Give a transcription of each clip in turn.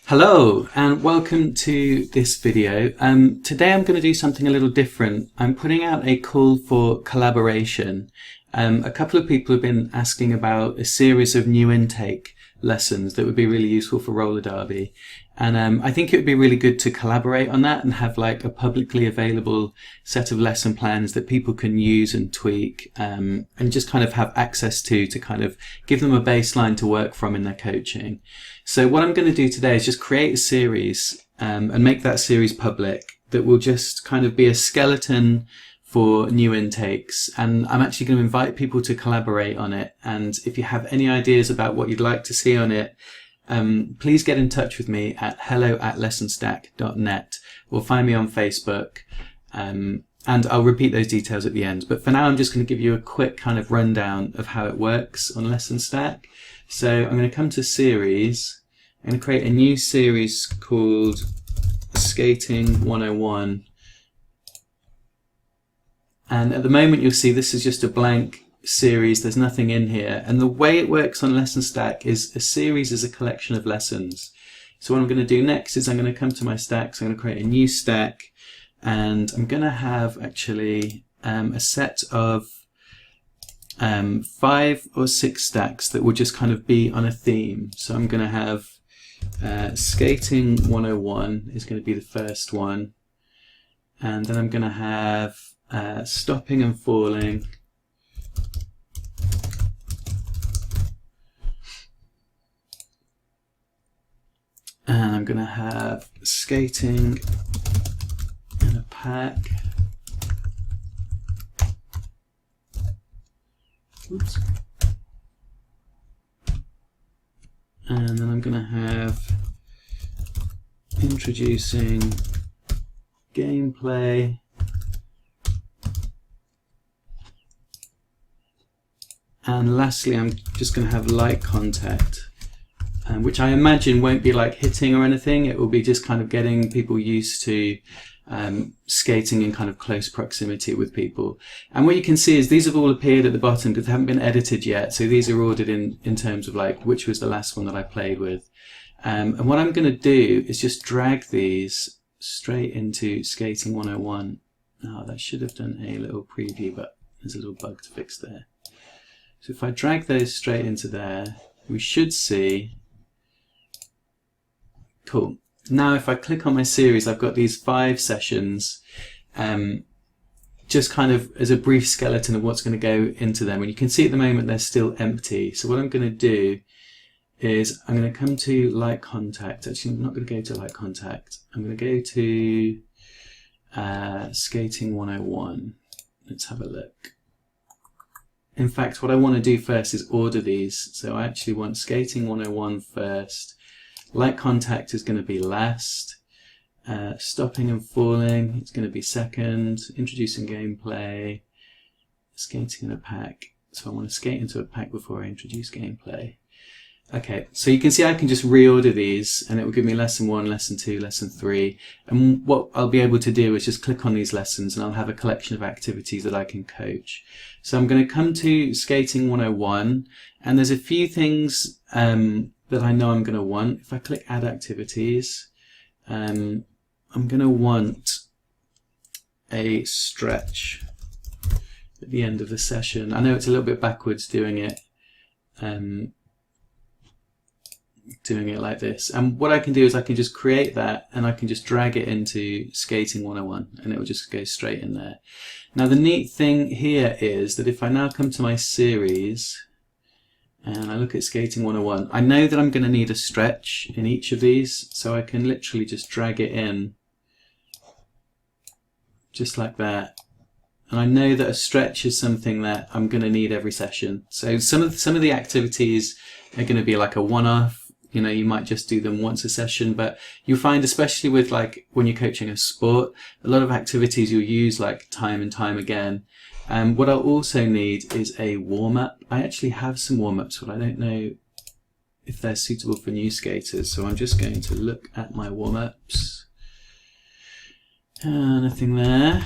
Hello and welcome to this video. Today I'm going to do something a little different. I'm putting out a call for collaboration. A couple of people have been asking about a series of new intake lessons that would be really useful for roller derby, and I think it would be really good to collaborate on that and have like a publicly available set of lesson plans that people can use and tweak and just kind of have access to kind of give them a baseline to work from in their coaching. So what I'm going to do today is just create a series and make that series public that will just kind of be a skeleton for new intakes, and I'm actually going to invite people to collaborate on it. And if you have any ideas about what you'd like to see on it, please get in touch with me at hello@lessonstack.net or find me on Facebook, and I'll repeat those details at the end. But for now, I'm just going to give you a quick kind of rundown of how it works on LessonStack. So I'm going to come to series. I'm going to create a new series called Skating 101. And at the moment you'll see this is just a blank series, there's nothing in here. And the way it works on LessonStack is a series is a collection of lessons. So what I'm going to do next is I'm going to come to my stack, so I'm going to create a new stack, and I'm going to have actually a set of 5 or 6 stacks that will just kind of be on a theme. So I'm going to have Skating 101 is going to be the first one, and then I'm going to have stopping and falling, and I'm going to have skating in a pack. Oops. And then I'm going to have introducing gameplay, and lastly I'm just going to have light contact, which I imagine won't be like hitting or anything. It will be just kind of getting people used to skating in kind of close proximity with people. And what you can see is these have all appeared at the bottom because they haven't been edited yet. So these are ordered in terms of like which was the last one that I played with. And what I'm going to do is just drag these straight into Skating 101. Oh, that should have done a little preview, but there's a little bug to fix there. So if I drag those straight into there, we should see, cool. Now if I click on my series, I've got these 5 sessions, just kind of as a brief skeleton of what's going to go into them. And you can see at the moment they're still empty. So what I'm going to do is I'm going to come to light contact. Actually, I'm not going to go to light contact. I'm going to go to Skating 101. Let's have a look. In fact, what I want to do first is order these. So I actually want Skating 101 first. Light contact is going to be last. Stopping and falling is going to be second. Introducing gameplay. Skating in a pack. So I want to skate into a pack before I introduce gameplay. Okay, so you can see I can just reorder these and it will give me lesson 1, lesson 2, lesson 3. And what I'll be able to do is just click on these lessons and I'll have a collection of activities that I can coach. So I'm going to come to Skating 101, and there's a few things that I know I'm going to want. If I click add activities, I'm going to want a stretch at the end of the session. I know it's a little bit backwards doing it like this, and what I can do is I can just create that and I can just drag it into Skating 101 and it will just go straight in there. Now the neat thing here is that if I now come to my series and I look at Skating 101, I know that I'm going to need a stretch in each of these, so I can literally just drag it in just like that. And I know that a stretch is something that I'm going to need every session. So some of the activities are going to be like a one-off. You know, you might just do them once a session, but you'll find, especially with like when you're coaching a sport, a lot of activities you'll use like time and time again. What I'll also need is a warm-up. I actually have some warm-ups, but I don't know if they're suitable for new skaters. So I'm just going to look at my warm-ups. Nothing there.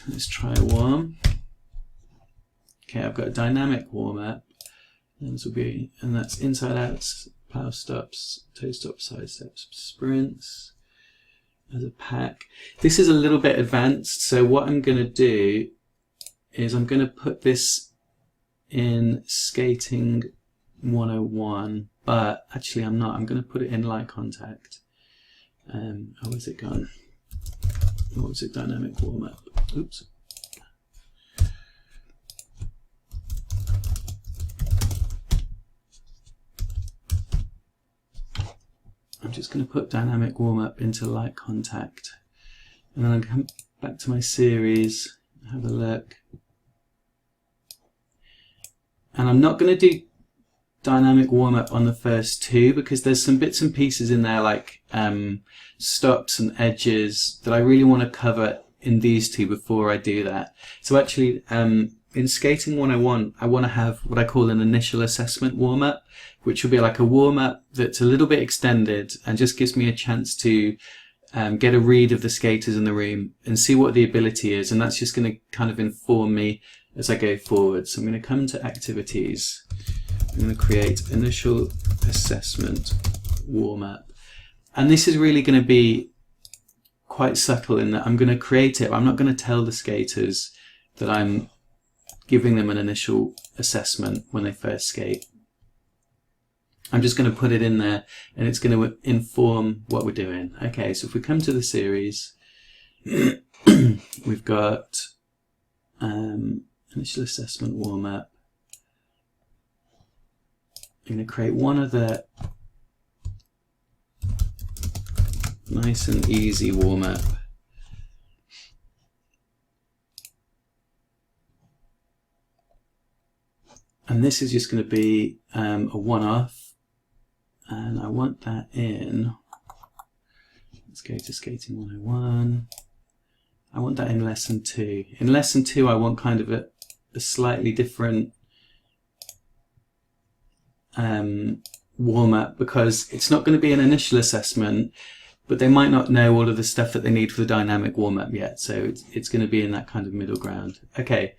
Let's try one. Okay, I've got a dynamic warm-up. And that's inside out plow stops, toe stops, side steps, sprints as a pack. This is a little bit advanced, so what I'm going to do is I'm going to put this in Skating 101, but actually I'm not. I'm going to put it in light contact. Oh, where's it gone? What was it? Dynamic warm-up. Oops. I'm just going to put dynamic warm-up into light contact, and then I'll come back to my series, have a look. And I'm not going to do dynamic warm-up on the first two because there's some bits and pieces in there like stops and edges that I really want to cover in these two before I do that. So actually in Skating 101 I want to have what I call an initial assessment warm-up, which will be like a warm-up that's a little bit extended and just gives me a chance to get a read of the skaters in the room and see what the ability is, and that's just going to kind of inform me as I go forward. So I'm going to come to activities. I'm going to create initial assessment warm-up, and this is really going to be quite subtle in that I'm going to create it. I'm not going to tell the skaters that I'm giving them an initial assessment when they first skate. I'm just going to put it in there and it's going to inform what we're doing. Okay, so if we come to the series, we've got initial assessment warm-up. I'm going to create one other nice and easy warm-up. And this is just going to be a one-off. And I want that in, let's go to Skating 101. I want that in lesson 2. In lesson 2 I want kind of a slightly different warm-up, because it's not going to be an initial assessment, but they might not know all of the stuff that they need for the dynamic warm-up yet, so it's going to be in that kind of middle ground. Okay,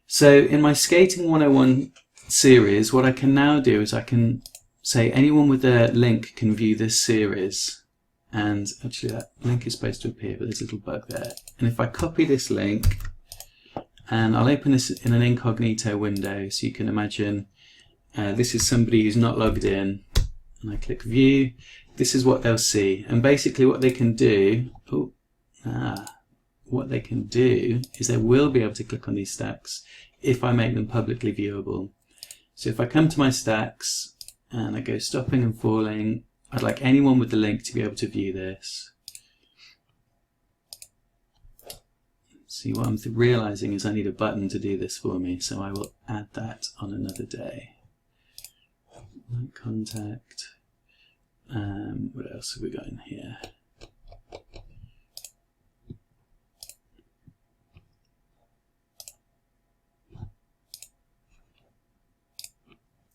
so in my Skating 101 series, what I can now do is I can say anyone with a link can view this series, and actually that link is supposed to appear, but there's a little bug there. And if I copy this link and I'll open this in an incognito window, so you can imagine this is somebody who's not logged in, and I click view, this is what they'll see. And basically what they can do, what they can do is they will be able to click on these stacks if I make them publicly viewable. So if I come to my stacks and I go stopping and falling, I'd like anyone with the link to be able to view this. See, what I'm realizing is I need a button to do this for me, so I will add that on another day. Light contact. What else have we got in here?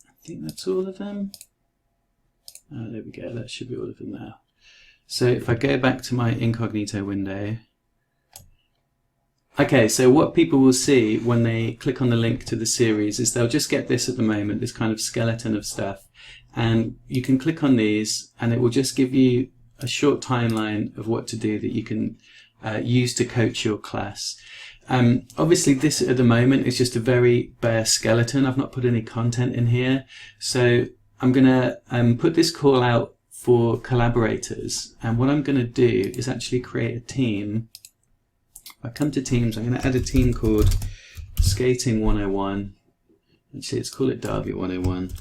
I think that's all of them. Oh, there we go, that should be all of them now. So if I go back to my incognito window, okay, so what people will see when they click on the link to the series is they'll just get this at the moment, this kind of skeleton of stuff, and you can click on these and it will just give you a short timeline of what to do that you can use to coach your class. Obviously this at the moment is just a very bare skeleton. I've not put any content in here, so I'm going to put this call out for collaborators, and what I'm going to do is actually create a team. If I come to teams, I'm going to add a team called Skating 101. Actually, let's call it Derby 101.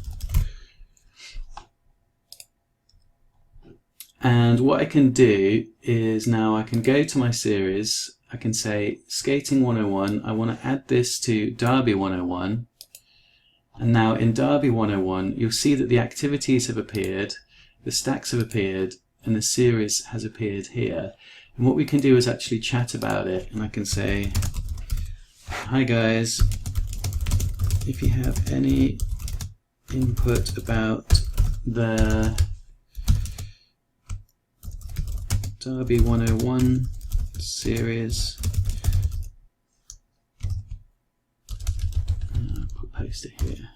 And what I can do is now I can go to my series, I can say Skating 101, I want to add this to Derby 101. And now in Derby 101, you'll see that the activities have appeared, the stacks have appeared, and the series has appeared here. And what we can do is actually chat about it. And I can say, hi guys, if you have any input about the Derby 101 series, I'll put post it here,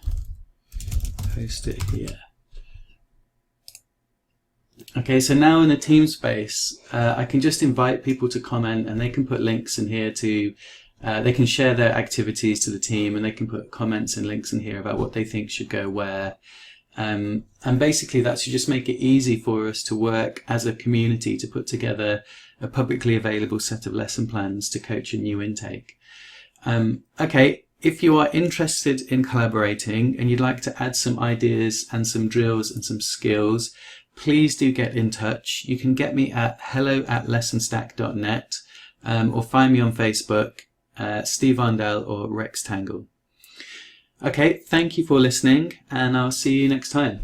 post it here. Okay, so now in the team space, I can just invite people to comment, and they can put links in here to, they can share their activities to the team, and they can put comments and links in here about what they think should go where. And basically that should just make it easy for us to work as a community to put together a publicly available set of lesson plans to coach a new intake. Okay, if you are interested in collaborating and you'd like to add some ideas and some drills and some skills, please do get in touch. You can get me at hello@lessonstack.net or find me on Facebook, Steve Arndell or Rex Tangle. Okay, thank you for listening, and I'll see you next time.